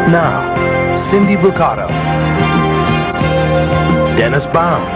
Now, Cindy Brucato, Dennis Bounds,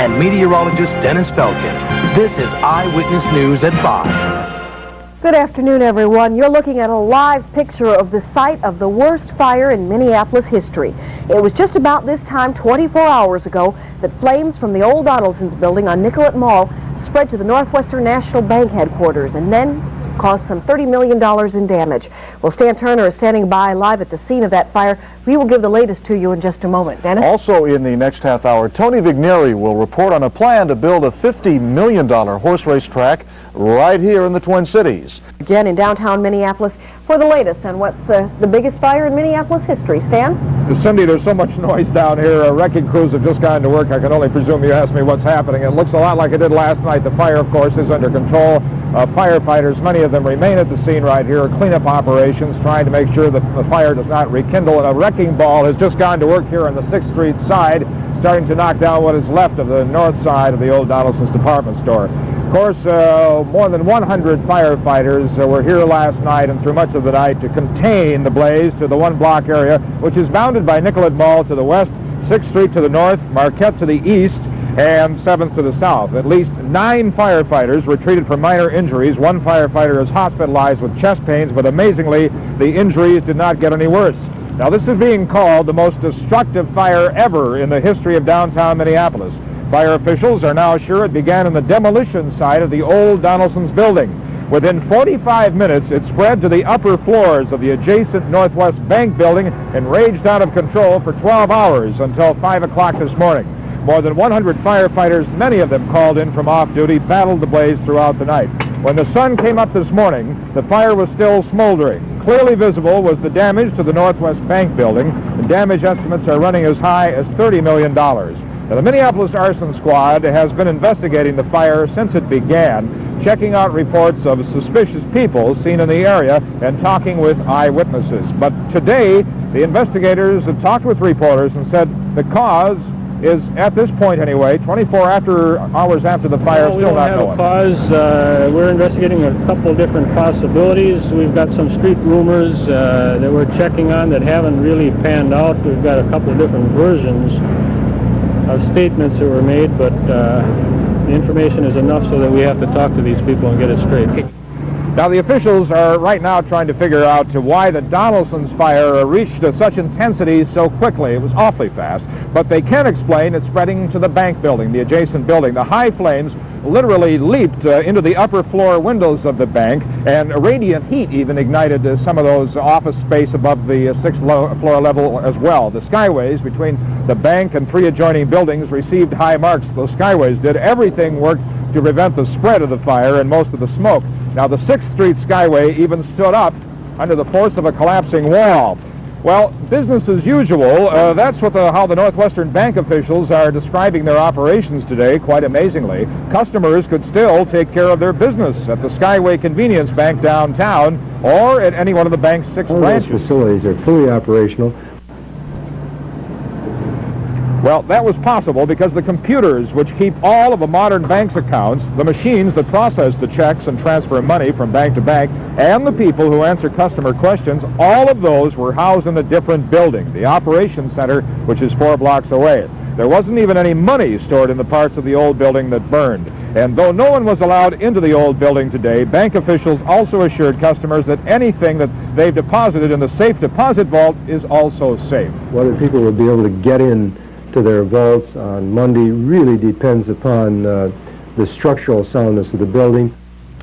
and meteorologist Dennis Felkin. This is Eyewitness News at 5. Good afternoon, everyone. You're looking at a live picture of the site of the worst fire in Minneapolis history. It was just about this time 24 hours ago that flames from the old Donaldson's building on Nicollet Mall spread to the Northwestern National Bank headquarters and then caused some $30 million in damage. Well, Stan Turner is standing by live at the scene of that fire. We will give the latest to you in just a moment. Dennis? Also in the next half hour, Tony Vigneri will report on a plan to build a $50 million horse race track right here in the Twin Cities. Again in downtown Minneapolis for the latest on what's the biggest fire in Minneapolis history. Stan? Cindy, there's so much noise down here. Wrecking crews have just gotten to work. I can only presume you asked me what's happening. It looks a lot like it did last night. The fire, of course, is under control. Firefighters, many of them remain at the scene right here, cleanup operations, trying to make sure that the fire does not rekindle. And a wrecking ball has just gone to work here on the 6th Street side, starting to knock down what is left of the north side of the old Donaldson's department store. Of course, more than 100 firefighters were here last night and through much of the night to contain the blaze to the one-block area, which is bounded by Nicollet Mall to the west, 6th Street to the north, Marquette to the east, and 7th to the south. At least 9 firefighters were treated for minor injuries. One firefighter is hospitalized with chest pains, but amazingly, the injuries did not get any worse. Now, this is being called the most destructive fire ever in the history of downtown Minneapolis. Fire officials are now sure it began in the demolition site of the old Donaldson's building. Within 45 minutes, it spread to the upper floors of the adjacent Northwest Bank building and raged out of control for 12 hours until 5 o'clock this morning. More than 100 firefighters, many of them called in from off-duty, battled the blaze throughout the night. When the sun came up this morning, the fire was still smoldering. Clearly visible was the damage to the Northwest Bank building. The damage estimates are running as high as $30 million. Now, the Minneapolis Arson Squad has been investigating the fire since it began, checking out reports of suspicious people seen in the area and talking with eyewitnesses. But today, the investigators have talked with reporters and said the cause is, at this point anyway, 24 hours after the fire, still not known. We don't have a cause. We're investigating a couple different possibilities. We've got some street rumors that we're checking on that haven't really panned out. We've got a couple different versions of statements that were made, but the information is enough so that we have to talk to these people and get it straight. Now, the officials are right now trying to figure out why the Donaldson's fire reached such intensity so quickly. It was awfully fast, but they can explain it spreading to the bank building, the adjacent building. The high flames literally leaped into the upper floor windows of the bank, and radiant heat even ignited some of those office space above the 6th floor level as well. The skyways between the bank and 3 adjoining buildings received high marks. Those skyways did. Everything worked to prevent the spread of the fire and most of the smoke. Now, the 6th Street Skyway even stood up under the force of a collapsing wall. Well, business as usual. That's how the Northwestern Bank officials are describing their operations today, quite amazingly. Customers could still take care of their business at the Skyway Convenience Bank downtown or at any one of the bank's 6 branches. Those facilities are fully operational. Well, that was possible because the computers which keep all of a modern bank's accounts, the machines that process the checks and transfer money from bank to bank, and the people who answer customer questions, all of those were housed in a different building, the operations center, which is 4 blocks away. There wasn't even any money stored in the parts of the old building that burned. And though no one was allowed into the old building today, bank officials also assured customers that anything that they've deposited in the safe deposit vault is also safe. Whether people will be able to get in to their vaults on Monday really depends upon the structural soundness of the building.